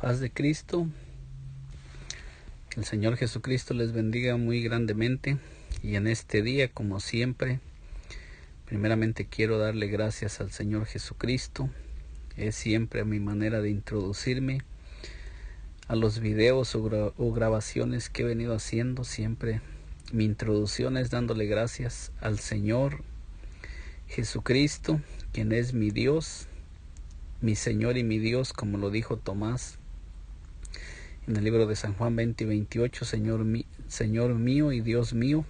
Paz de Cristo. Que el Señor Jesucristo les bendiga muy grandemente. Y en este día, como siempre, primeramente quiero darle gracias al Señor Jesucristo. Es siempre a mi manera de introducirme a los videos o grabaciones que he venido haciendo. Siempre mi introducción es dándole gracias al Señor Jesucristo, quien es mi Dios, mi Señor y mi Dios, como lo dijo Tomás en el libro de San Juan 20:28, Señor mío y Dios mío.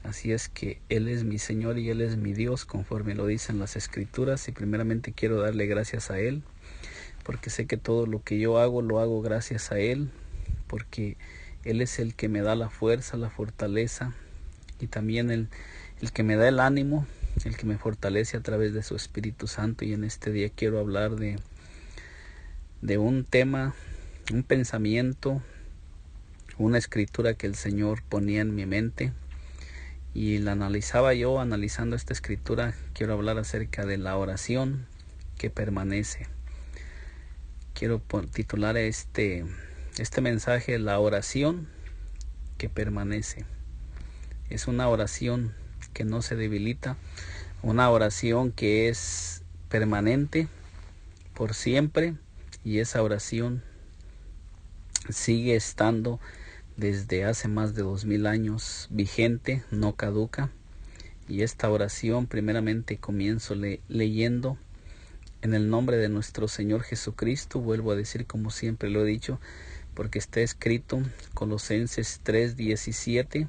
Así es que Él es mi Señor y Él es mi Dios, conforme lo dicen las Escrituras, y primeramente quiero darle gracias a Él, porque sé que todo lo que yo hago, lo hago gracias a Él, porque Él es el que me da la fuerza, la fortaleza, y también el que me da el ánimo, el que me fortalece a través de su Espíritu Santo. Y en este día quiero hablar de un tema, un pensamiento, una escritura que el Señor ponía en mi mente, y la analizaba yo. Analizando esta escritura, quiero hablar acerca de la oración que permanece. Quiero titular este mensaje: la oración que permanece. Es una oración que no se debilita, una oración que es permanente por siempre, y esa oración sigue estando desde hace más de 2000 años vigente, no caduca. Y esta oración primeramente comienzo leyendo en el nombre de nuestro Señor Jesucristo. Vuelvo a decir, como siempre lo he dicho, porque está escrito Colosenses 3:17,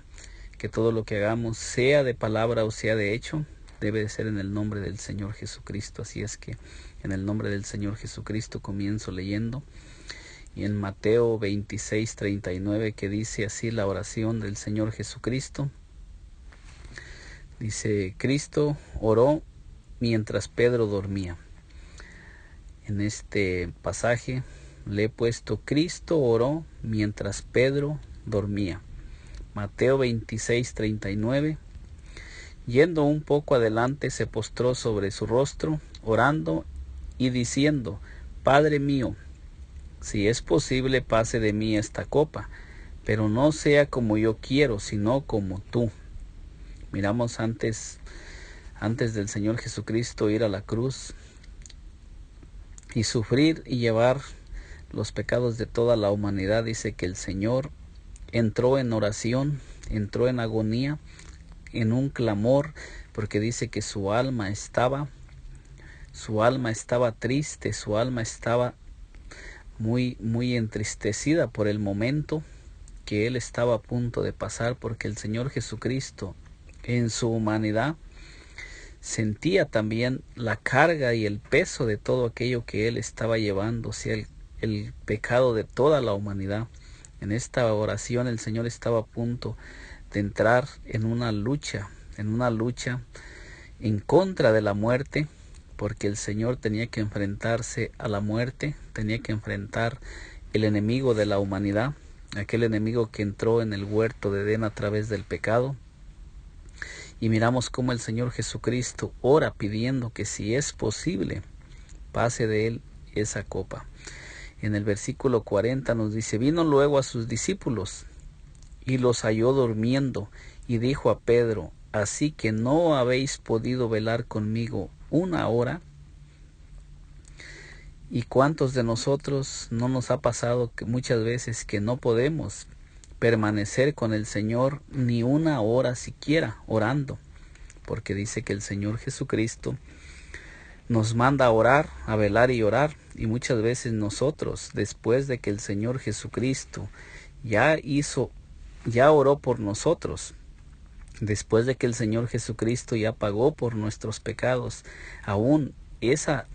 que todo lo que hagamos, sea de palabra o sea de hecho, debe de ser en el nombre del Señor Jesucristo. Así es que en el nombre del Señor Jesucristo comienzo leyendo. Y en Mateo 26:39, que dice así la oración del Señor Jesucristo, dice: Cristo oró mientras Pedro dormía. En este pasaje le he puesto: Cristo oró mientras Pedro dormía. Mateo 26:39. Yendo un poco adelante, se postró sobre su rostro, orando y diciendo: Padre mío, si es posible, pase de mí esta copa, pero no sea como yo quiero, sino como tú. Miramos antes del Señor Jesucristo ir a la cruz y sufrir y llevar los pecados de toda la humanidad. Dice que el Señor entró en oración, entró en agonía, en un clamor, porque dice que su alma estaba triste, su alma estaba muy entristecida por el momento que Él estaba a punto de pasar, porque el Señor Jesucristo en su humanidad sentía también la carga y el peso de todo aquello que Él estaba llevando, o sea, el pecado de toda la humanidad. En esta oración el Señor estaba a punto de entrar en una lucha en contra de la muerte, porque el Señor tenía que enfrentarse a la muerte, tenía que enfrentar el enemigo de la humanidad, aquel enemigo que entró en el huerto de Edén a través del pecado. Y miramos cómo el Señor Jesucristo ora pidiendo que, si es posible, pase de Él esa copa. En el versículo 40 nos dice: vino luego a sus discípulos y los halló durmiendo, y dijo a Pedro: ¿así que no habéis podido velar conmigo una hora? ¿Y cuántos de nosotros no nos ha pasado que muchas veces que no podemos permanecer con el Señor ni una hora siquiera orando? Porque dice que el Señor Jesucristo nos manda a orar, a velar y orar. Y muchas veces nosotros, después de que el Señor Jesucristo ya oró por nosotros, después de que el Señor Jesucristo ya pagó por nuestros pecados, aún esa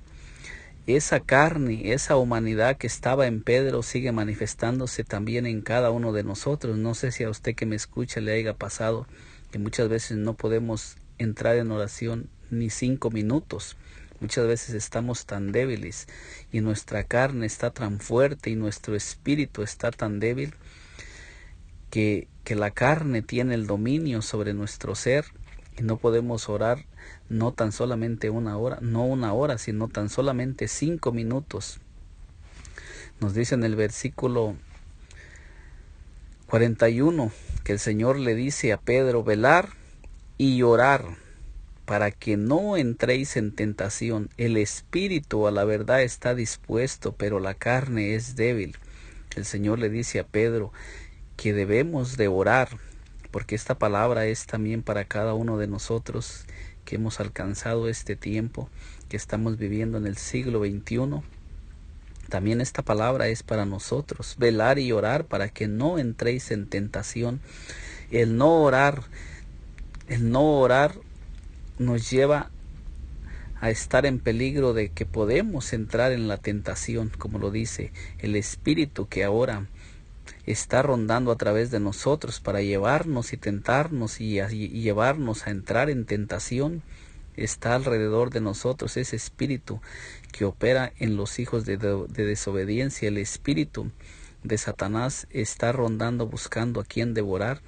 carne, esa humanidad que estaba en Pedro sigue manifestándose también en cada uno de nosotros. No sé si a usted que me escucha le haya pasado que muchas veces no podemos entrar en oración ni 5 minutos. Muchas veces estamos tan débiles y nuestra carne está tan fuerte y nuestro espíritu está tan débil que la carne tiene el dominio sobre nuestro ser, y no podemos orar no tan solamente una hora, sino tan solamente 5 minutos. Nos dice en el versículo 41 que el Señor le dice a Pedro: velar y orar para que no entréis en tentación. El espíritu a la verdad está dispuesto, pero la carne es débil. El Señor le dice a Pedro que debemos de orar, porque esta palabra es también para cada uno de nosotros que hemos alcanzado este tiempo, que estamos viviendo en el siglo XXI. También esta palabra es para nosotros: velar y orar para que no entréis en tentación. El no orar nos lleva a estar en peligro de que podemos entrar en la tentación, como lo dice el espíritu que ahora está rondando a través de nosotros para llevarnos y tentarnos y llevarnos a entrar en tentación. Está alrededor de nosotros ese espíritu que opera en los hijos de desobediencia. El espíritu de Satanás está rondando buscando a quien devorar,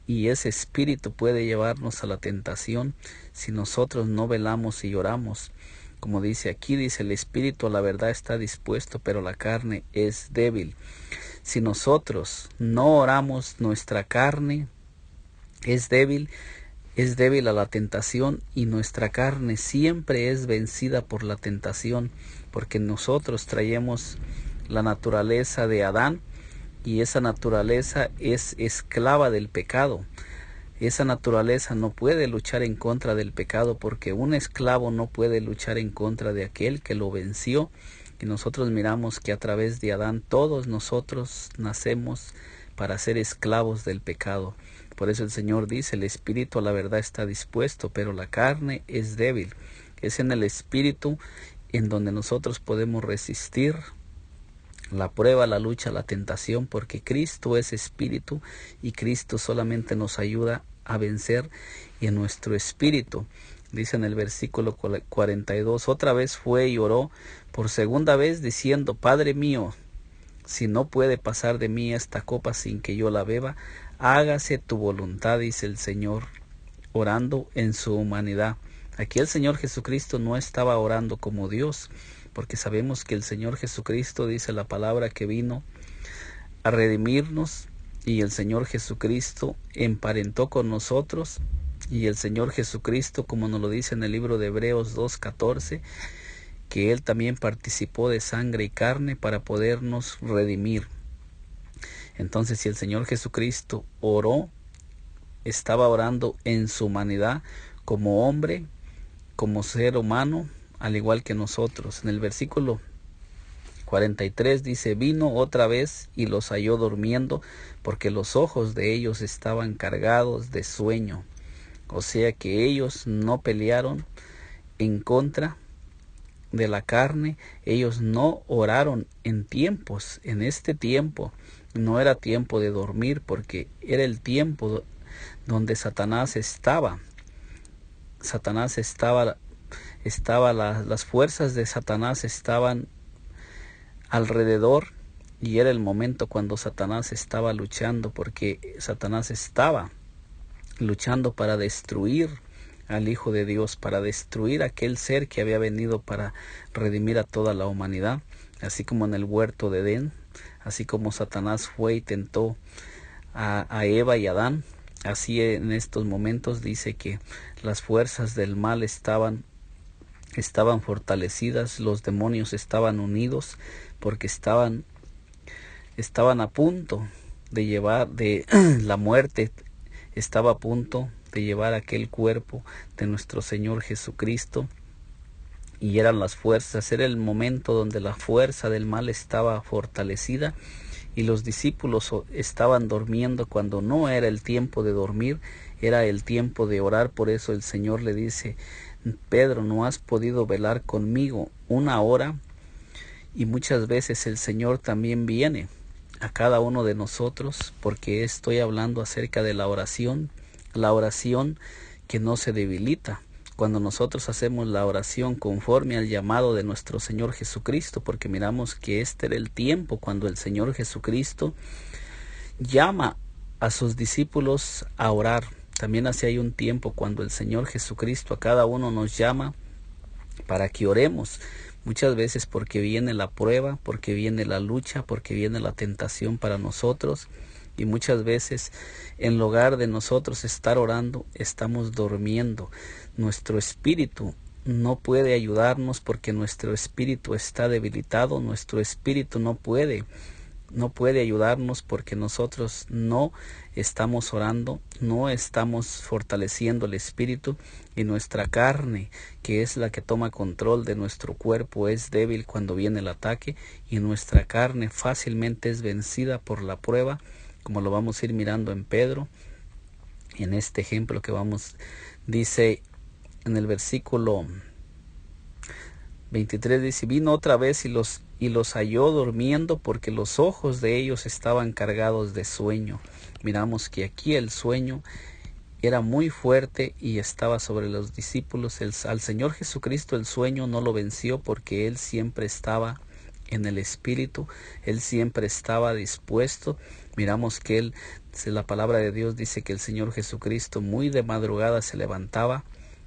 y ese espíritu puede llevarnos a la tentación si nosotros no velamos y oramos. Como dice aquí, dice: el espíritu a la verdad está dispuesto, pero la carne es débil. Si nosotros no oramos, nuestra carne es débil a la tentación, y nuestra carne siempre es vencida por la tentación, porque nosotros traemos la naturaleza de Adán, y esa naturaleza es esclava del pecado. Esa naturaleza no puede luchar en contra del pecado, porque un esclavo no puede luchar en contra de aquel que lo venció. Y nosotros miramos que a través de Adán todos nosotros nacemos para ser esclavos del pecado. Por eso el Señor dice: el espíritu a la verdad está dispuesto, pero la carne es débil. Es en el espíritu en donde nosotros podemos resistir la prueba, la lucha, la tentación, porque Cristo es espíritu y Cristo solamente nos ayuda a vencer. Y en nuestro espíritu, dice en el versículo 42, otra vez fue y oró por segunda vez diciendo: Padre mío, si no puede pasar de mí esta copa sin que yo la beba, hágase tu voluntad, dice el Señor, orando en su humanidad. Aquí el Señor Jesucristo no estaba orando como Dios, porque sabemos que el Señor Jesucristo, dice la palabra, que vino a redimirnos, y el Señor Jesucristo emparentó con nosotros, y el Señor Jesucristo, como nos lo dice en el libro de Hebreos 2:14, que Él también participó de sangre y carne para podernos redimir. Entonces, si el Señor Jesucristo oró, estaba orando en su humanidad, como hombre, como ser humano, al igual que nosotros. En el versículo 43 dice: vino otra vez y los halló durmiendo, porque los ojos de ellos estaban cargados de sueño. O sea que ellos no pelearon en contra de la carne, ellos no oraron en este tiempo no era tiempo de dormir, porque era el tiempo donde Satanás estaba. Las fuerzas de Satanás estaban alrededor, y era el momento cuando Satanás estaba luchando, porque Satanás estaba luchando para destruir al Hijo de Dios, para destruir aquel ser que había venido para redimir a toda la humanidad. Así como en el huerto de Edén, así como Satanás fue y tentó a Eva y Adán, así en estos momentos dice que las fuerzas del mal estaban fortalecidas, los demonios estaban unidos, porque estaban a punto de llevar la muerte, estaba a punto de llevar aquel cuerpo de nuestro Señor Jesucristo, y eran las fuerzas, era el momento donde la fuerza del mal estaba fortalecida, y los discípulos estaban durmiendo cuando no era el tiempo de dormir, era el tiempo de orar. Por eso el Señor le dice: Pedro, ¿no has podido velar conmigo una hora? Y muchas veces el Señor también viene a cada uno de nosotros, porque estoy hablando acerca de la oración que no se debilita. Cuando nosotros hacemos la oración conforme al llamado de nuestro Señor Jesucristo, porque miramos que este era el tiempo cuando el Señor Jesucristo llama a sus discípulos a orar. También así hay un tiempo cuando el Señor Jesucristo a cada uno nos llama para que oremos, muchas veces porque viene la prueba, porque viene la lucha, porque viene la tentación para nosotros. Y muchas veces en lugar de nosotros estar orando, estamos durmiendo. Nuestro espíritu no puede ayudarnos porque nuestro espíritu está debilitado. Nuestro espíritu no puede ayudarnos porque nosotros no estamos orando, no estamos fortaleciendo el espíritu, y nuestra carne, que es la que toma control de nuestro cuerpo, es débil cuando viene el ataque, y nuestra carne fácilmente es vencida por la prueba, como lo vamos a ir mirando en Pedro. En este ejemplo que dice en el versículo 23, dice: vino otra vez y los halló durmiendo, porque los ojos de ellos estaban cargados de sueño. Miramos que aquí el sueño era muy fuerte y estaba sobre los discípulos. Al Señor Jesucristo el sueño no lo venció, porque Él siempre estaba en el Espíritu, Él siempre estaba dispuesto. Miramos que la palabra de Dios dice que el Señor Jesucristo muy de madrugada se levantaba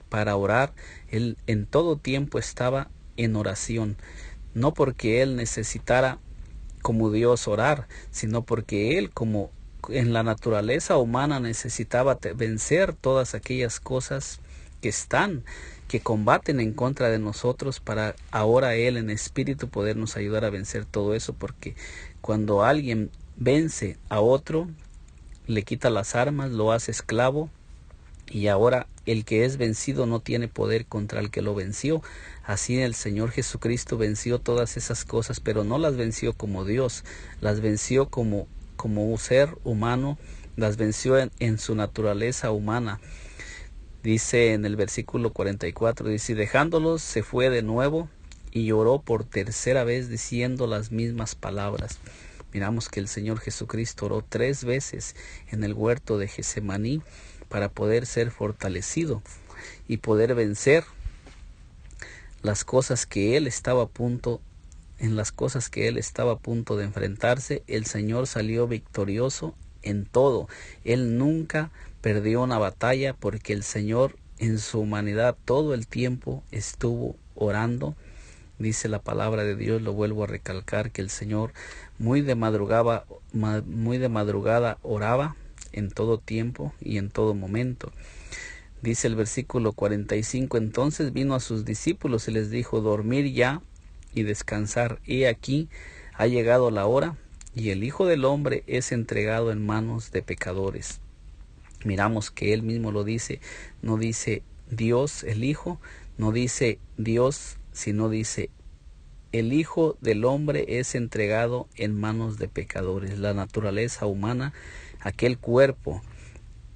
para orar. Él en todo tiempo estaba en oración, no porque Él necesitara como Dios orar, sino porque Él, como en la naturaleza humana, necesitaba vencer todas aquellas cosas que combaten en contra de nosotros, para ahora Él en espíritu podernos ayudar a vencer todo eso. Porque cuando alguien vence a otro, le quita las armas, lo hace esclavo, y ahora el que es vencido no tiene poder contra el que lo venció. Así el Señor Jesucristo venció todas esas cosas, pero no las venció como Dios, las venció como un ser humano, las venció en su naturaleza humana. Dice en el versículo 44, dice: dejándolos se fue de nuevo y lloró por tercera vez, diciendo las mismas palabras. Miramos que el Señor Jesucristo oró 3 veces en el huerto de Getsemaní para poder ser fortalecido y poder vencer las cosas que Él estaba a punto de enfrentarse. El Señor salió victorioso en todo. Él nunca perdió una batalla, porque el Señor en su humanidad todo el tiempo estuvo orando. Dice la palabra de Dios, lo vuelvo a recalcar, que el Señor muy de madrugada oraba en todo tiempo y en todo momento. Dice el versículo 45, entonces vino a sus discípulos y les dijo: dormir ya y descansar. He aquí, ha llegado la hora, y el Hijo del Hombre es entregado en manos de pecadores. Miramos que Él mismo lo dice, no dice Dios el Hijo, no dice Dios, sino dice: el Hijo del Hombre es entregado en manos de pecadores. La naturaleza humana, aquel cuerpo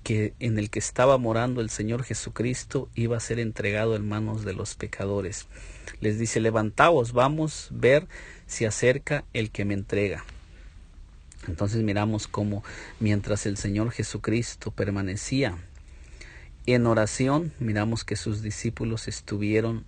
en el que estaba morando el Señor Jesucristo, iba a ser entregado en manos de los pecadores. Les dice: levantaos, vamos a ver si acerca el que me entrega. Entonces miramos cómo mientras el Señor Jesucristo permanecía en oración, miramos que sus discípulos estuvieron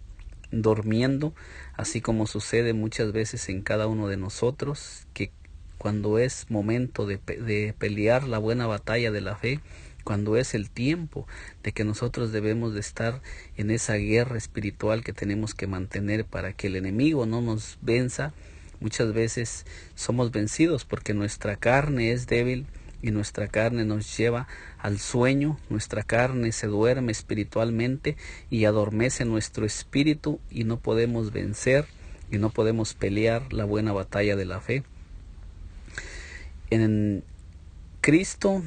durmiendo, así como sucede muchas veces en cada uno de nosotros, que cuando es momento de pelear la buena batalla de la fe, cuando es el tiempo de que nosotros debemos de estar en esa guerra espiritual que tenemos que mantener para que el enemigo no nos venza, muchas veces somos vencidos porque nuestra carne es débil y nuestra carne nos lleva al sueño. Nuestra carne se duerme espiritualmente y adormece nuestro espíritu, y no podemos vencer y no podemos pelear la buena batalla de la fe. En Cristo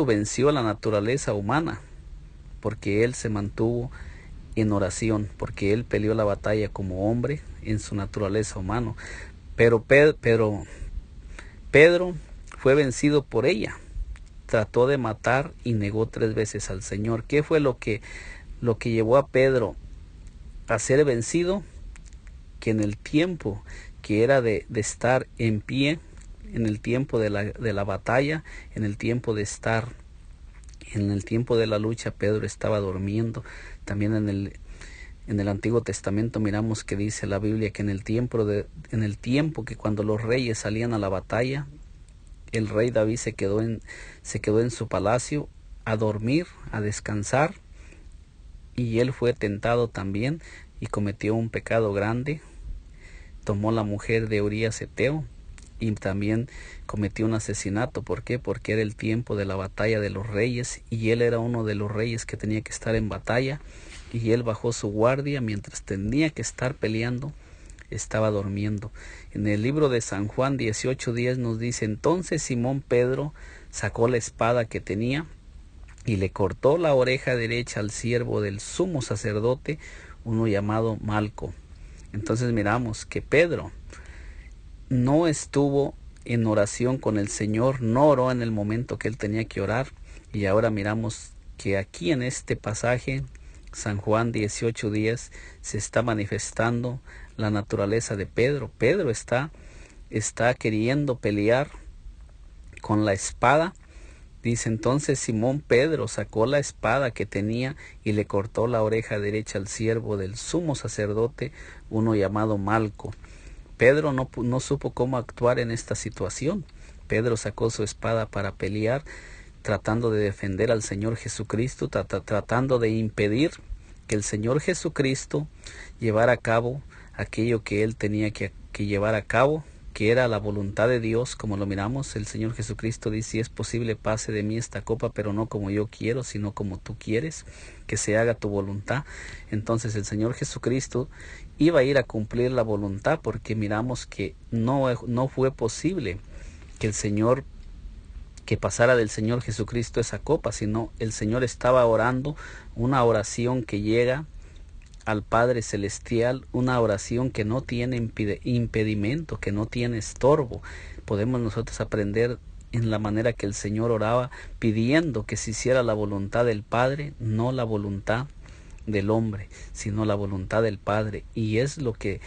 venció la naturaleza humana, porque Él se mantuvo en oración, porque Él peleó la batalla como hombre en su naturaleza humana. Pero Pedro fue vencido por ella. Trató de matar y negó 3 veces al Señor. ¿Qué fue lo que llevó a Pedro a ser vencido? Que en el tiempo que era de estar en pie, en el tiempo de la batalla, en el tiempo de la lucha, Pedro estaba durmiendo. También en el Antiguo Testamento miramos que dice la Biblia que en el tiempo que cuando los reyes salían a la batalla, el rey David se quedó en su palacio a dormir, a descansar, y él fue tentado también y cometió un pecado grande. Tomó la mujer de Urías Eteo y también cometió un asesinato. ¿Por qué? Porque era el tiempo de la batalla de los reyes y él era uno de los reyes que tenía que estar en batalla, y él bajó su guardia mientras tenía que estar peleando, estaba durmiendo. En el libro de San Juan 18:10 nos dice: entonces Simón Pedro sacó la espada que tenía y le cortó la oreja derecha al siervo del sumo sacerdote, uno llamado Malco. Entonces miramos que Pedro no estuvo en oración con el Señor, no oró en el momento que él tenía que orar, y ahora miramos que aquí en este pasaje, San Juan 18:10, se está manifestando la naturaleza de Pedro. Pedro está queriendo pelear con la espada. Dice: entonces Simón Pedro sacó la espada que tenía y le cortó la oreja derecha al siervo del sumo sacerdote, uno llamado Malco. Pedro no supo cómo actuar en esta situación. Pedro sacó su espada para pelear, tratando de defender al Señor Jesucristo, tratando de impedir que el Señor Jesucristo llevara a cabo aquello que él tenía que llevar a cabo, que era la voluntad de Dios. Como lo miramos, el Señor Jesucristo dice: si es posible, pase de mí esta copa, pero no como yo quiero, sino como tú quieres, que se haga tu voluntad. Entonces el Señor Jesucristo iba a ir a cumplir la voluntad, porque miramos que no fue posible que pasara del Señor Jesucristo esa copa, sino el Señor estaba orando una oración que llega al Padre Celestial, una oración que no tiene impedimento, que no tiene estorbo. Podemos nosotros aprender en la manera que el Señor oraba, pidiendo que se hiciera la voluntad del Padre, no la voluntad del hombre, sino la voluntad del Padre. Y es lo que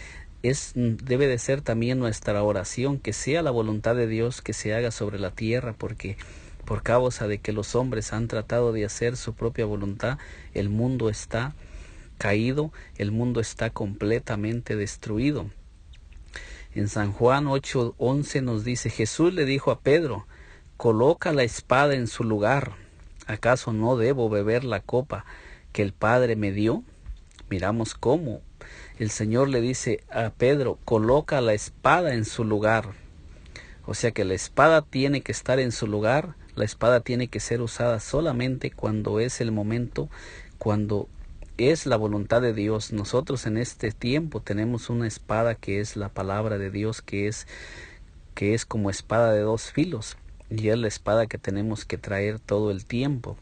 debe de ser también nuestra oración, que sea la voluntad de Dios que se haga sobre la tierra, porque por causa de que los hombres han tratado de hacer su propia voluntad, el mundo está caído, el mundo está completamente destruido. En San Juan 8:11 nos dice: Jesús le dijo a Pedro: coloca la espada en su lugar. ¿Acaso no debo beber la copa que el Padre me dio? Miramos cómo el Señor le dice a Pedro: coloca la espada en su lugar. O sea que la espada tiene que estar en su lugar. La espada tiene que ser usada solamente cuando es el momento, cuando es la voluntad de Dios. Nosotros en este tiempo tenemos una espada que es la palabra de Dios, que es como espada de dos filos, y es la espada que tenemos que traer todo el tiempo.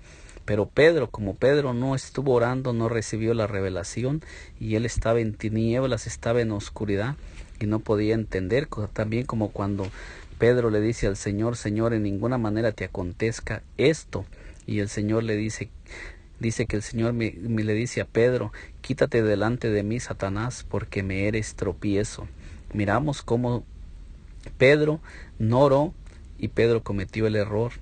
Pero como Pedro no estuvo orando, no recibió la revelación, y él estaba en tinieblas, estaba en oscuridad y no podía entender. También como cuando Pedro le dice al Señor: Señor, en ninguna manera te acontezca esto. Y el Señor le dice que el Señor le dice a Pedro: quítate delante de mí, Satanás, porque me eres tropiezo. Miramos cómo Pedro no oró, y Pedro cometió el error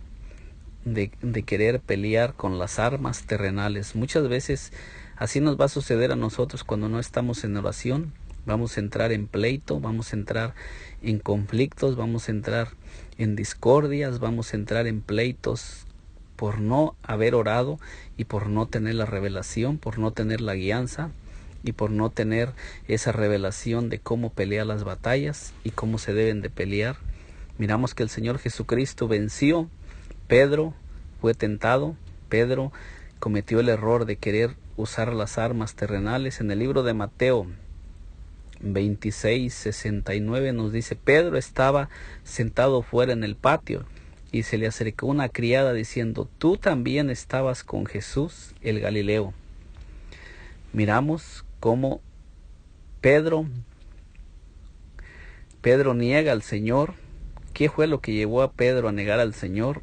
de querer pelear con las armas terrenales. Muchas veces así nos va a suceder a nosotros cuando no estamos en oración. Vamos a entrar en pleito, vamos a entrar en conflictos, vamos a entrar en discordias, vamos a entrar en pleitos por no haber orado y por no tener la revelación, por no tener la guianza y por no tener esa revelación de cómo pelear las batallas y cómo se deben de pelear. Miramos que el Señor Jesucristo venció. Pedro fue tentado. Pedro cometió el error de querer usar las armas terrenales. En el libro de Mateo 26:69 nos dice: Pedro estaba sentado fuera en el patio, y se le acercó una criada diciendo: tú también estabas con Jesús el Galileo. Miramos cómo Pedro niega al Señor. ¿Qué fue lo que llevó a Pedro a negar al Señor?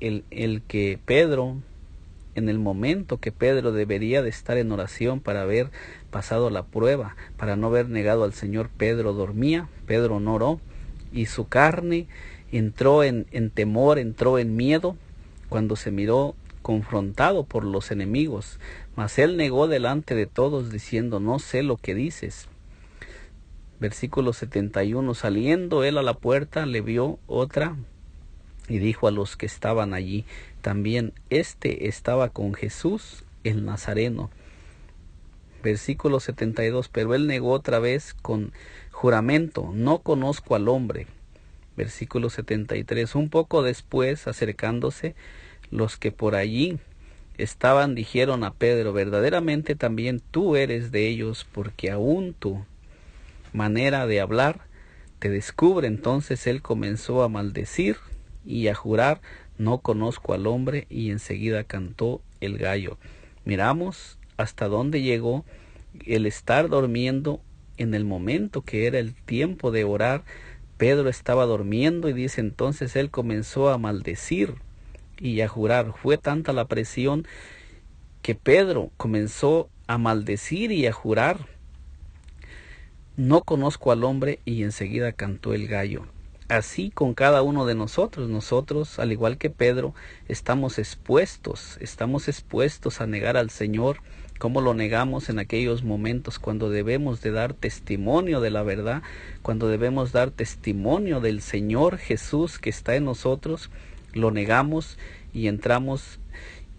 El que Pedro, en el momento que Pedro debería de estar en oración para haber pasado la prueba, para no haber negado al Señor, Pedro dormía, Pedro no oró, y su carne entró en temor, entró en miedo cuando se miró confrontado por los enemigos. Mas él negó delante de todos, diciendo: no sé lo que dices. Versículo 71, saliendo él a la puerta, le vio otra y dijo a los que estaban allí: también este estaba con Jesús el Nazareno. Versículo 72, pero él negó otra vez con juramento, no conozco al hombre. Versículo 73, un poco después, acercándose, los que por allí estaban dijeron a Pedro, verdaderamente también tú eres de ellos, porque aún tu manera de hablar te descubre. Entonces él comenzó a maldecir y a jurar, no conozco al hombre, y enseguida cantó el gallo. Miramos hasta dónde llegó el estar durmiendo en el momento que era el tiempo de orar. Pedro estaba durmiendo y dice entonces él comenzó a maldecir y a jurar. Fue tanta la presión que Pedro comenzó a maldecir y a jurar, no conozco al hombre, y enseguida cantó el gallo. Así con cada uno de nosotros. Nosotros, al igual que Pedro, estamos expuestos a negar al Señor. ¿Cómo lo negamos en aquellos momentos cuando debemos de dar testimonio de la verdad, cuando debemos dar testimonio del Señor Jesús que está en nosotros? Lo negamos y entramos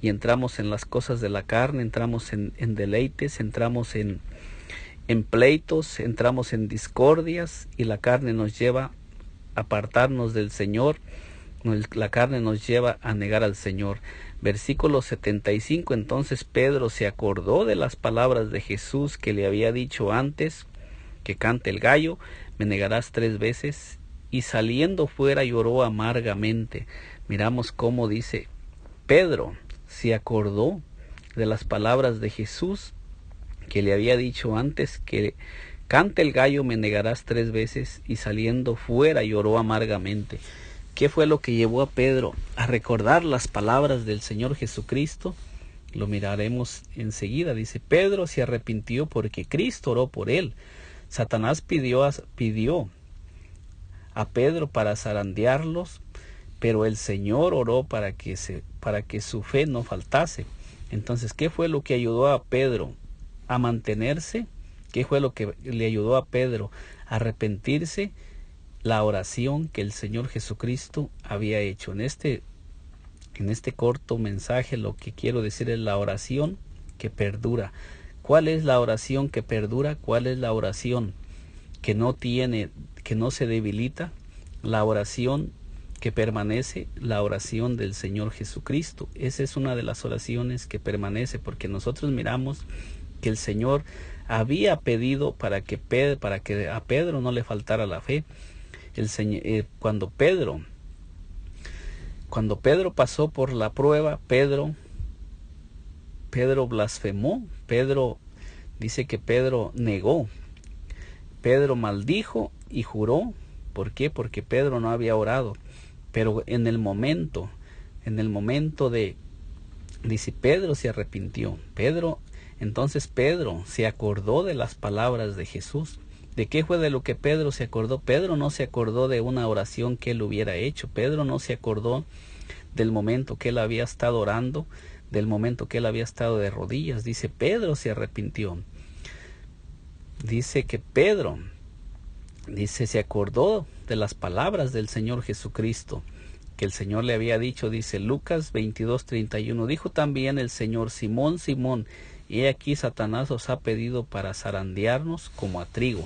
en las cosas de la carne, entramos en deleites, entramos en pleitos, entramos en discordias, y la carne nos lleva a apartarnos del Señor, la carne nos lleva a negar al Señor. Versículo 75, entonces Pedro se acordó de las palabras de Jesús que le había dicho antes, que cante el gallo, me negarás 3 veces, y saliendo fuera lloró amargamente. Miramos cómo dice, Pedro se acordó de las palabras de Jesús que le había dicho antes, que cante el gallo, me negarás 3 veces, y saliendo fuera lloró amargamente. ¿Qué fue lo que llevó a Pedro a recordar las palabras del Señor Jesucristo? Lo miraremos enseguida. Dice, Pedro se arrepintió porque Cristo oró por él. Satanás pidió a Pedro para zarandearlos, pero el Señor oró para que su fe no faltase. Entonces, ¿qué fue lo que ayudó a Pedro a mantenerse? ¿Qué fue lo que le ayudó a Pedro a arrepentirse? La oración que el Señor Jesucristo había hecho. En este corto mensaje lo que quiero decir es la oración que perdura. ¿Cuál es la oración que perdura? ¿Cuál es la oración que no se debilita? La oración que permanece, la oración del Señor Jesucristo. Esa es una de las oraciones que permanece, porque nosotros miramos que el Señor había pedido para que a Pedro no le faltara la fe. Cuando Pedro pasó por la prueba, Pedro blasfemó. Pedro dice que Pedro negó, Pedro maldijo y juró. ¿Por qué? Porque Pedro no había orado. Pero en el momento dice, Pedro se arrepintió. Entonces Pedro se acordó de las palabras de Jesús. ¿De qué fue de lo que Pedro se acordó? Pedro no se acordó de una oración que él hubiera hecho. Pedro no se acordó del momento que él había estado orando, del momento que él había estado de rodillas. Dice, Pedro se arrepintió. Dice que Pedro, se acordó de las palabras del Señor Jesucristo, que el Señor le había dicho. Dice Lucas 22:31, dijo también el Señor, Simón, Simón, he aquí Satanás os ha pedido para zarandearnos como a trigo.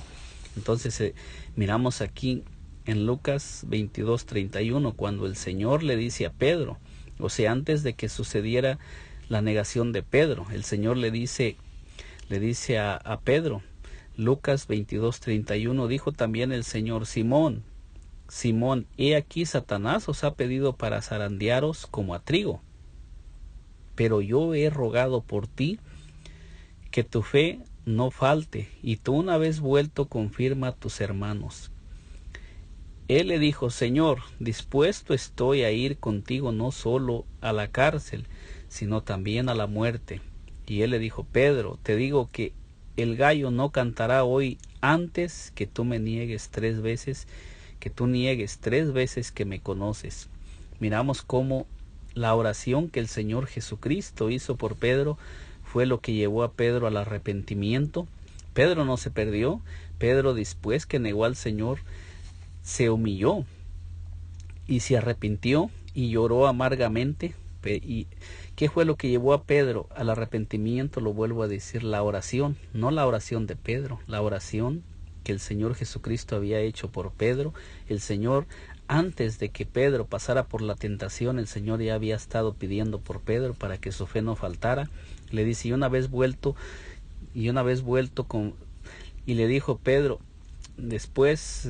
Entonces miramos aquí en Lucas 22:31, cuando el Señor le dice a Pedro, o sea, antes de que sucediera la negación de Pedro, el Señor le dice a Pedro, Lucas 22:31, dijo también el Señor, Simón, Simón, he aquí Satanás os ha pedido para zarandearos como a trigo, pero yo he rogado por ti que tu fe no falte, y tú una vez vuelto confirma a tus hermanos. Él le dijo, Señor, dispuesto estoy a ir contigo no solo a la cárcel, sino también a la muerte. Y él le dijo, Pedro, te digo que el gallo no cantará hoy antes que tú me niegues 3 veces, que tú niegues 3 veces que me conoces. Miramos cómo la oración que el Señor Jesucristo hizo por Pedro fue lo que llevó a Pedro al arrepentimiento. Pedro no se perdió. Pedro, después que negó al Señor, se humilló y se arrepintió y lloró amargamente. ¿Y qué fue lo que llevó a Pedro al arrepentimiento? Lo vuelvo a decir, la oración, no la oración de Pedro, la oración que el Señor Jesucristo había hecho por Pedro. El Señor, antes de que Pedro pasara por la tentación, el Señor ya había estado pidiendo por Pedro para que su fe no faltara. Le dice, y una vez vuelto y le dijo Pedro, después,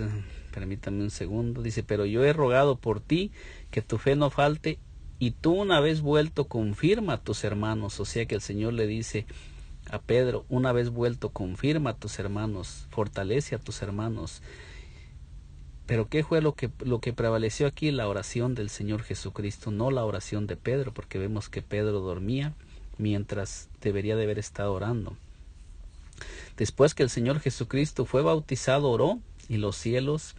permítame un segundo, dice, pero yo he rogado por ti que tu fe no falte, y tú una vez vuelto confirma a tus hermanos. O sea que el Señor le dice a Pedro, una vez vuelto confirma a tus hermanos, fortalece a tus hermanos. Pero ¿qué fue lo que prevaleció aquí? La oración del Señor Jesucristo, no la oración de Pedro, porque vemos que Pedro dormía mientras debería de haber estado orando. Después que el Señor Jesucristo fue bautizado, oró, y los cielos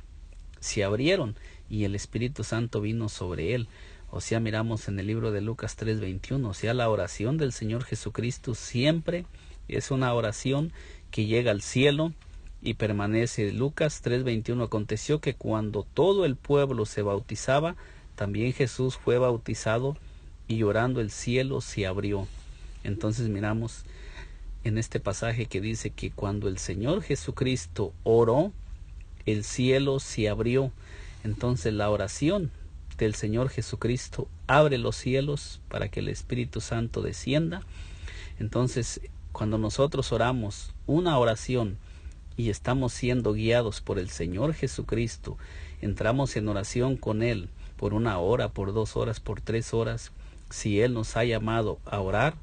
se abrieron y el Espíritu Santo vino sobre él. O sea, miramos en el libro de Lucas 3:21, o sea, la oración del Señor Jesucristo siempre es una oración que llega al cielo y permanece. Lucas 3:21, aconteció que cuando todo el pueblo se bautizaba, también Jesús fue bautizado, y llorando el cielo se abrió. Entonces miramos en este pasaje que dice que cuando el Señor Jesucristo oró, el cielo se abrió. Entonces la oración del Señor Jesucristo abre los cielos para que el Espíritu Santo descienda. Entonces, cuando nosotros oramos una oración y estamos siendo guiados por el Señor Jesucristo, entramos en oración con Él por 1 hora, por 2 horas, por 3 horas. Si Él nos ha llamado a orar,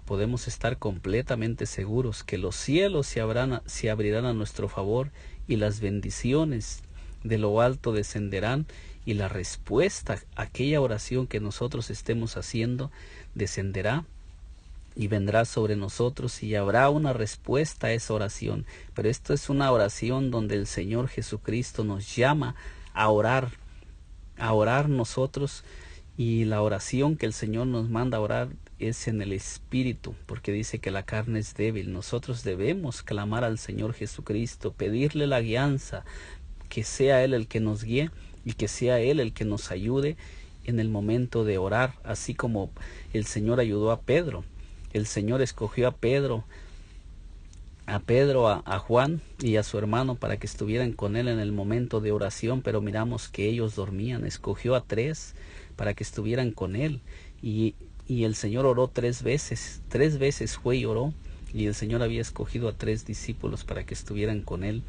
podemos estar completamente seguros que los cielos se abrirán a nuestro favor, y las bendiciones de lo alto descenderán, y la respuesta a aquella oración que nosotros estemos haciendo descenderá y vendrá sobre nosotros, y habrá una respuesta a esa oración. Pero esto es una oración donde el Señor Jesucristo nos llama a orar nosotros, y la oración que el Señor nos manda a orar es en el Espíritu, porque dice que la carne es débil. Nosotros debemos clamar al Señor Jesucristo, pedirle la guianza, que sea Él el que nos guíe y que sea Él el que nos ayude en el momento de orar, así como el Señor ayudó a Pedro. El Señor escogió a Pedro, a Juan y a su hermano para que estuvieran con Él en el momento de oración, pero miramos que ellos dormían. Escogió a 3 para que estuvieran con Él, y el Señor oró 3 veces. 3 veces fue y oró, y el Señor había escogido a 3 discípulos para que estuvieran con Él.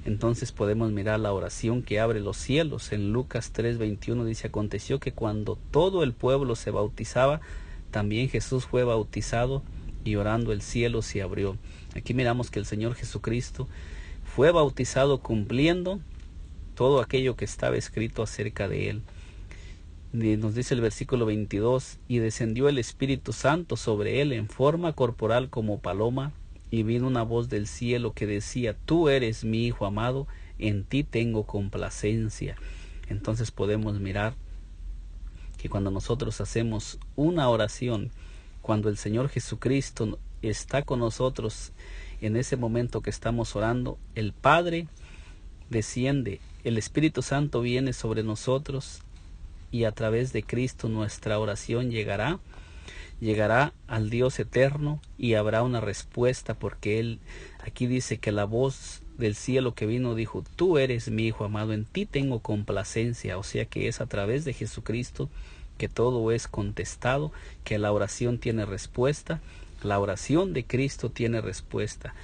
Entonces podemos mirar la oración que abre los cielos. En Lucas 3:21 dice, aconteció que cuando todo el pueblo se bautizaba, también Jesús fue bautizado, y orando el cielo se abrió. Aquí miramos que el Señor Jesucristo fue bautizado cumpliendo todo aquello que estaba escrito acerca de Él. Nos dice el versículo 22, y descendió el Espíritu Santo sobre Él en forma corporal como paloma, y vino una voz del cielo que decía, tú eres mi Hijo amado, en ti tengo complacencia. Entonces podemos mirar que cuando nosotros hacemos una oración, cuando el Señor Jesucristo está con nosotros en ese momento que estamos orando, el Padre desciende, el Espíritu Santo viene sobre nosotros, y a través de Cristo nuestra oración llegará al Dios eterno, y habrá una respuesta, porque Él aquí dice que la voz del cielo que vino dijo, tú eres mi Hijo amado, en ti tengo complacencia. O sea que es a través de Jesucristo que todo es contestado, que la oración tiene respuesta, la oración de Cristo tiene respuesta.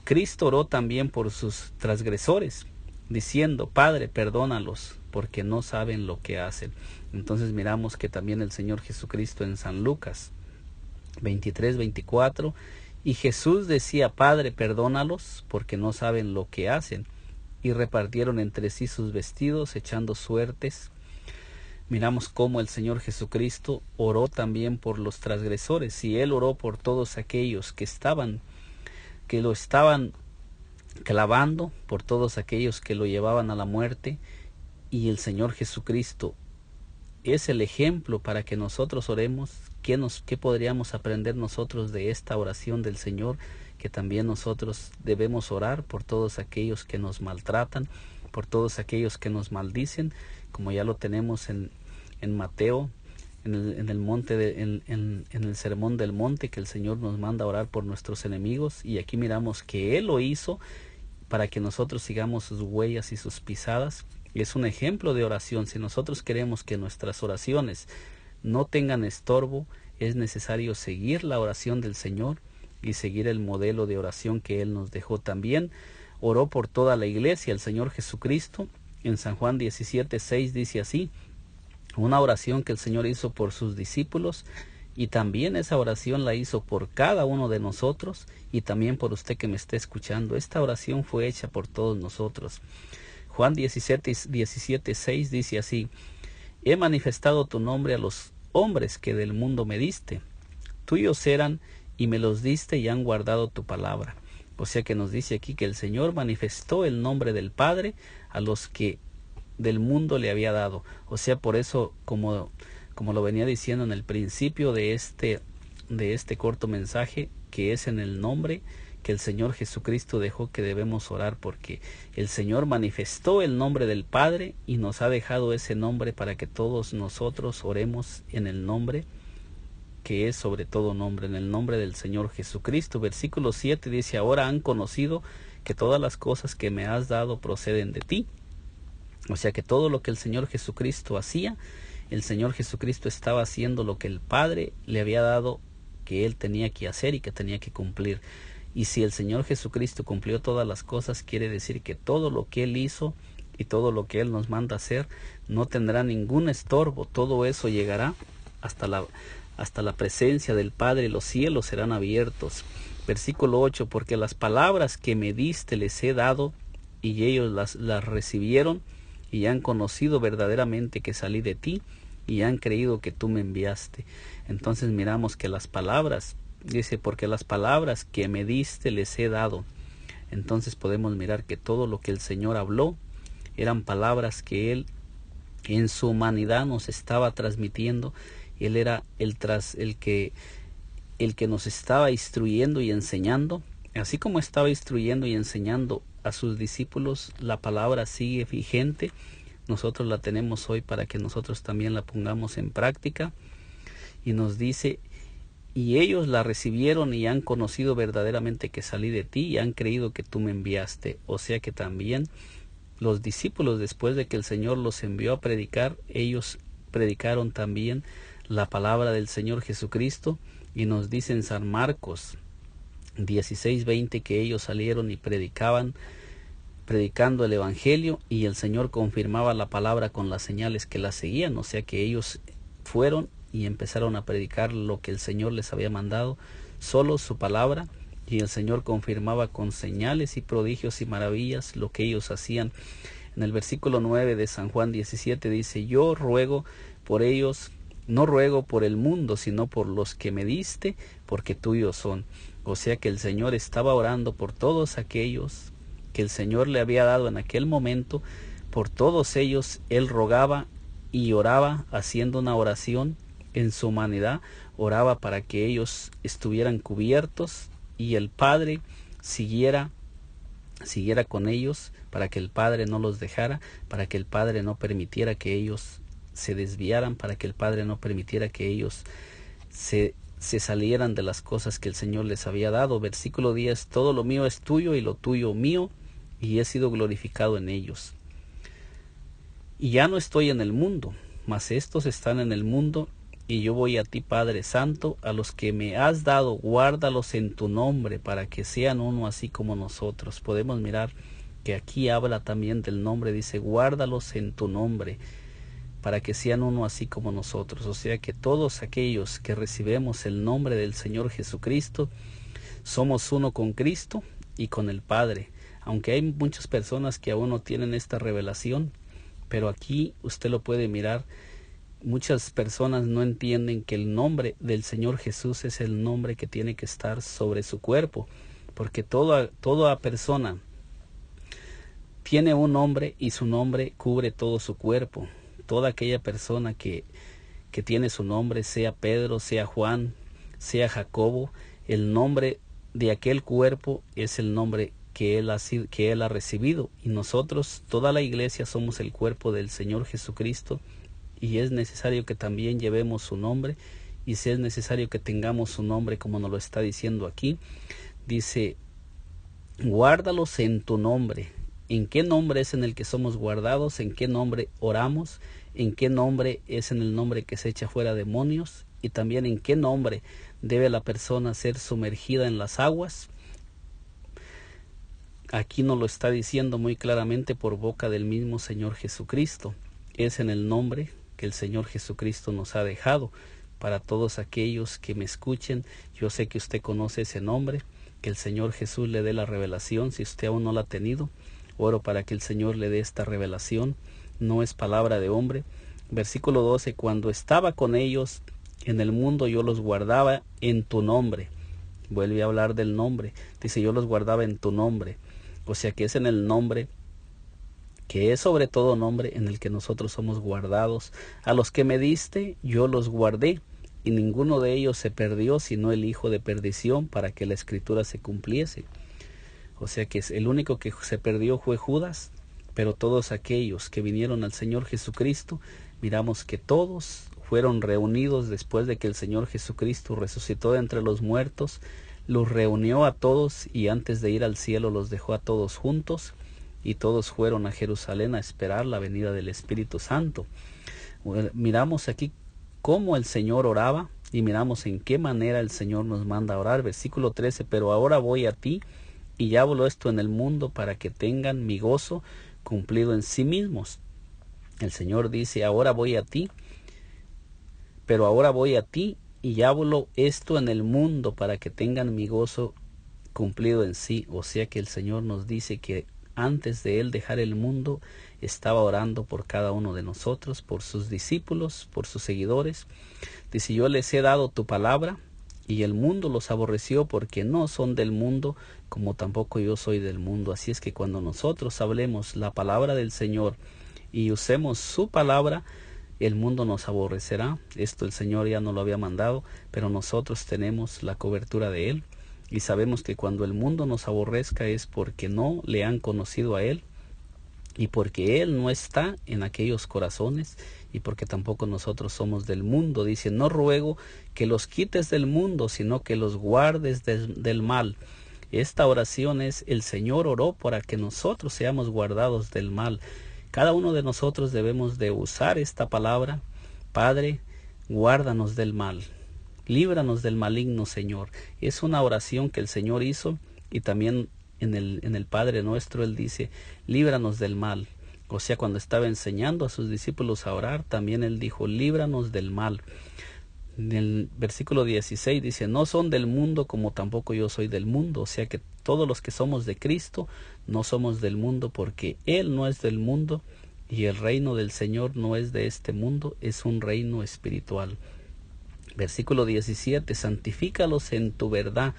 Cristo oró también por sus transgresores, diciendo, Padre, perdónalos, porque no saben lo que hacen. Entonces miramos que también el Señor Jesucristo en San Lucas 23:24, y Jesús decía, Padre, perdónalos, porque no saben lo que hacen. Y repartieron entre sí sus vestidos, echando suertes. Miramos cómo el Señor Jesucristo oró también por los transgresores, y Él oró por todos aquellos que lo estaban clavando, por todos aquellos que lo llevaban a la muerte. Y el Señor Jesucristo es el ejemplo para que nosotros oremos. ¿Qué podríamos aprender nosotros de esta oración del Señor? Que también nosotros debemos orar por todos aquellos que nos maltratan, por todos aquellos que nos maldicen, como ya lo tenemos en Mateo, en el monte en el sermón del monte, que el Señor nos manda a orar por nuestros enemigos, y aquí miramos que Él lo hizo para que nosotros sigamos sus huellas y sus pisadas. Y es un ejemplo de oración. Si nosotros queremos que nuestras oraciones no tengan estorbo, es necesario seguir la oración del Señor y seguir el modelo de oración que Él nos dejó. También oró por toda la iglesia el Señor Jesucristo. En San Juan 17:6 dice así, una oración que el Señor hizo por sus discípulos, y también esa oración la hizo por cada uno de nosotros y también por usted que me está escuchando. Esta oración fue hecha por todos nosotros. Juan 17:6 dice así, he manifestado tu nombre a los hombres que del mundo me diste. Tuyos eran y me los diste y han guardado tu palabra. O sea que nos dice aquí que el Señor manifestó el nombre del Padre a los que del mundo le había dado. O sea, por eso, como lo venía diciendo en el principio de este corto mensaje, que es en el nombre que el Señor Jesucristo dejó que debemos orar, porque el Señor manifestó el nombre del Padre y nos ha dejado ese nombre para que todos nosotros oremos en el nombre que es sobre todo nombre, en el nombre del Señor Jesucristo. Versículo 7 dice, ahora han conocido que todas las cosas que me has dado proceden de ti. O sea que todo lo que el Señor Jesucristo hacía, el Señor Jesucristo estaba haciendo lo que el Padre le había dado que Él tenía que hacer y que tenía que cumplir. Y si el Señor Jesucristo cumplió todas las cosas, quiere decir que todo lo que Él hizo y todo lo que Él nos manda hacer no tendrá ningún estorbo. Todo eso llegará hasta la presencia del Padre, los cielos serán abiertos. Versículo 8, porque las palabras que me diste les he dado, y ellos las recibieron, y han conocido verdaderamente que salí de ti, y han creído que tú me enviaste. Entonces miramos que las palabras, dice, porque las palabras que me diste les he dado. Entonces podemos mirar que todo lo que el Señor habló eran palabras que Él en su humanidad nos estaba transmitiendo. Él era el que nos estaba instruyendo y enseñando. Así como estaba instruyendo y enseñando a sus discípulos, la palabra sigue vigente. Nosotros la tenemos hoy para que nosotros también la pongamos en práctica. Y nos dice, y ellos la recibieron y han conocido verdaderamente que salí de ti y han creído que tú me enviaste. O sea que también los discípulos, después de que el Señor los envió a predicar, ellos predicaron también la palabra del Señor Jesucristo. Y nos dice en San Marcos 16:20 que ellos salieron y predicando el Evangelio, y el Señor confirmaba la palabra con las señales que la seguían. O sea que ellos fueron y empezaron a predicar lo que el Señor les había mandado, solo su palabra, y el Señor confirmaba con señales y prodigios y maravillas lo que ellos hacían. En el versículo 9 de San Juan 17 dice, yo ruego por ellos, no ruego por el mundo, sino por los que me diste, porque tuyos son. O sea que el Señor estaba orando por todos aquellos que el Señor le había dado en aquel momento. Por todos ellos Él rogaba y oraba, haciendo una oración en su humanidad. Oraba para que ellos estuvieran cubiertos y el Padre siguiera con ellos, para que el Padre no los dejara, para que el Padre no permitiera que ellos se desviaran, para que el Padre no permitiera que ellos se salieran de las cosas que el Señor les había dado. Versículo 10, todo lo mío es tuyo y lo tuyo mío, y he sido glorificado en ellos. Y ya no estoy en el mundo, mas estos están en el mundo, y yo voy a ti, Padre Santo, a los que me has dado, guárdalos en tu nombre, para que sean uno así como nosotros. Podemos mirar que aquí habla también del nombre, dice, guárdalos en tu nombre, para que sean uno así como nosotros. O sea que todos aquellos que recibimos el nombre del Señor Jesucristo, somos uno con Cristo y con el Padre. Aunque hay muchas personas que aún no tienen esta revelación, pero aquí usted lo puede mirar. Muchas personas no entienden que el nombre del Señor Jesús es el nombre que tiene que estar sobre su cuerpo, porque toda persona tiene un nombre y su nombre cubre todo su cuerpo. Toda aquella persona que tiene su nombre, sea Pedro, sea Juan, sea Jacobo, el nombre de aquel cuerpo es el nombre que él ha recibido. Y nosotros, toda la iglesia, somos el cuerpo del Señor Jesucristo, y es necesario que también llevemos su nombre, y si es necesario que tengamos su nombre como nos lo está diciendo aquí, dice, guárdalos en tu nombre. ¿En qué nombre es en el que somos guardados? ¿En qué nombre oramos? ¿En qué nombre es en el nombre que se echa fuera demonios? Y también en qué nombre debe la persona ser sumergida en las aguas. Aquí nos lo está diciendo muy claramente por boca del mismo Señor Jesucristo. Es en el nombre que el Señor Jesucristo nos ha dejado. Para todos aquellos que me escuchen, yo sé que usted conoce ese nombre, que el Señor Jesús le dé la revelación. Si usted aún no la ha tenido, oro para que el Señor le dé esta revelación. No es palabra de hombre. Versículo 12, cuando estaba con ellos en el mundo, yo los guardaba en tu nombre. Vuelve a hablar del nombre. Dice, yo los guardaba en tu nombre. O sea que es en el nombre, que es sobre todo nombre, en el que nosotros somos guardados. A los que me diste, yo los guardé, y ninguno de ellos se perdió, sino el hijo de perdición, para que la escritura se cumpliese. O sea que el único que se perdió fue Judas, pero todos aquellos que vinieron al Señor Jesucristo, miramos que todos fueron reunidos después de que el Señor Jesucristo resucitó de entre los muertos, los reunió a todos y antes de ir al cielo los dejó a todos juntos, y todos fueron a Jerusalén a esperar la venida del Espíritu Santo. Miramos aquí cómo el Señor oraba y miramos en qué manera el Señor nos manda a orar. Versículo 13, pero ahora voy a ti y ya hablo esto en el mundo para que tengan mi gozo cumplido en sí mismos. El Señor dice, ahora voy a ti, pero ahora voy a ti y ya hablo esto en el mundo para que tengan mi gozo cumplido en sí. O sea que el Señor nos dice que antes de Él dejar el mundo, estaba orando por cada uno de nosotros, por sus discípulos, por sus seguidores. Dice, yo les he dado tu palabra, y el mundo los aborreció porque no son del mundo, como tampoco yo soy del mundo. Así es que cuando nosotros hablemos la palabra del Señor y usemos su palabra, el mundo nos aborrecerá. Esto el Señor ya nos lo había mandado, pero nosotros tenemos la cobertura de Él. Y sabemos que cuando el mundo nos aborrezca es porque no le han conocido a Él, y porque Él no está en aquellos corazones, y porque tampoco nosotros somos del mundo. Dice, no ruego que los quites del mundo, sino que los guardes del mal. Esta oración es, el Señor oró para que nosotros seamos guardados del mal. Cada uno de nosotros debemos de usar esta palabra. Padre, guárdanos del mal. Líbranos del maligno, Señor. Es una oración que el Señor hizo, y también en el Padre Nuestro Él dice, líbranos del mal. O sea, cuando estaba enseñando a sus discípulos a orar, también Él dijo, líbranos del mal. En el versículo 16 dice, no son del mundo como tampoco yo soy del mundo. O sea que todos los que somos de Cristo no somos del mundo, porque Él no es del mundo, y el reino del Señor no es de este mundo, es un reino espiritual. Versículo 17, santifícalos en tu verdad.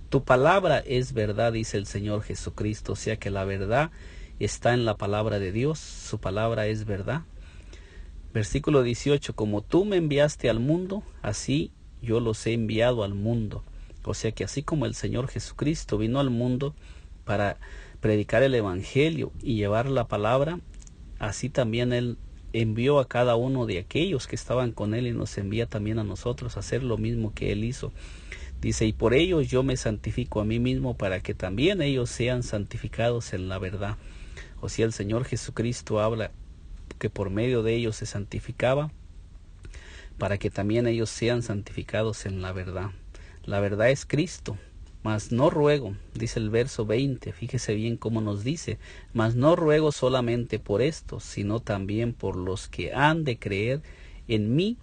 Tu palabra es verdad, dice el Señor Jesucristo. O sea que la verdad está en la palabra de Dios. Su palabra es verdad. Versículo 18, como tú me enviaste al mundo, así yo los he enviado al mundo. O sea que así como el Señor Jesucristo vino al mundo para predicar el Evangelio y llevar la palabra, así también Él envió a cada uno de aquellos que estaban con Él, y nos envía también a nosotros a hacer lo mismo que Él hizo. Dice, y por ellos yo me santifico a mí mismo, para que también ellos sean santificados en la verdad. O sea, el Señor Jesucristo habla que por medio de ellos se santificaba, para que también ellos sean santificados en la verdad. La verdad es Cristo. Mas no ruego, dice el verso 20, fíjese bien cómo nos dice, mas no ruego solamente por estos, sino también por los que han de creer en mí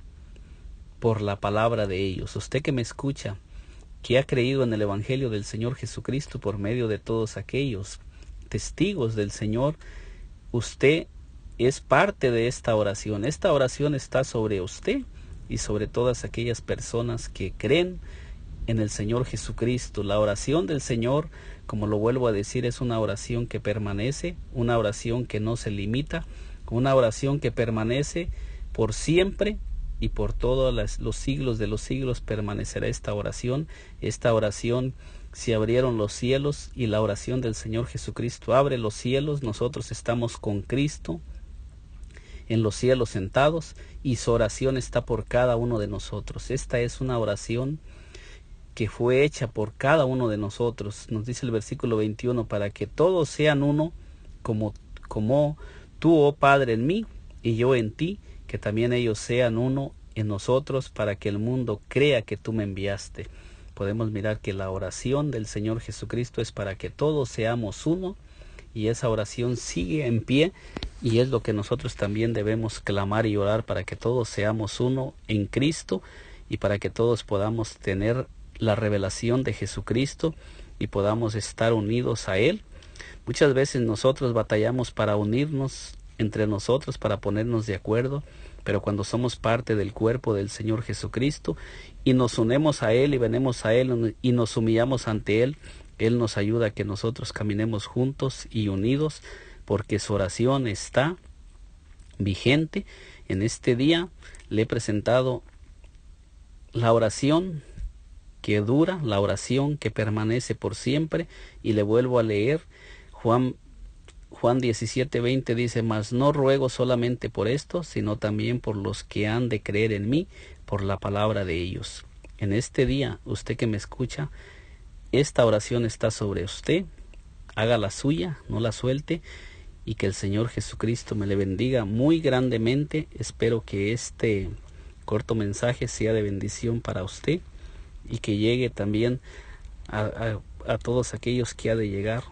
por la palabra de ellos. Usted que me escucha, que ha creído en el Evangelio del Señor Jesucristo por medio de todos aquellos testigos del Señor, usted es parte de esta oración. Esta oración está sobre usted y sobre todas aquellas personas que creen en el Señor Jesucristo. La oración del Señor, como lo vuelvo a decir, es una oración que permanece, una oración que no se limita, una oración que permanece por siempre, y por todos los siglos de los siglos permanecerá esta oración. Esta oración, si abrieron los cielos, y la oración del Señor Jesucristo abre los cielos, nosotros estamos con Cristo en los cielos sentados, y su oración está por cada uno de nosotros. Esta es una oración que fue hecha por cada uno de nosotros. Nos dice el versículo 21, para que todos sean uno, como tú, oh Padre, en mí y yo en ti, que también ellos sean uno en nosotros, para que el mundo crea que tú me enviaste. Podemos mirar que la oración del Señor Jesucristo es para que todos seamos uno, y esa oración sigue en pie, y es lo que nosotros también debemos clamar y orar, para que todos seamos uno en Cristo, y para que todos podamos tener la revelación de Jesucristo y podamos estar unidos a Él. Muchas veces nosotros batallamos para unirnos entre nosotros, para ponernos de acuerdo, pero cuando somos parte del cuerpo del Señor Jesucristo y nos unemos a Él y venimos a Él y nos humillamos ante Él, Él nos ayuda a que nosotros caminemos juntos y unidos, porque su oración está vigente. En este día le he presentado la oración que dura, la oración que permanece por siempre, y le vuelvo a leer Juan 17:20 dice, mas no ruego solamente por esto, sino también por los que han de creer en mí, por la palabra de ellos. En este día, usted que me escucha, esta oración está sobre usted. Haga la suya, no la suelte, y que el Señor Jesucristo me le bendiga muy grandemente. Espero que este corto mensaje sea de bendición para usted, y que llegue también a todos aquellos que ha de llegar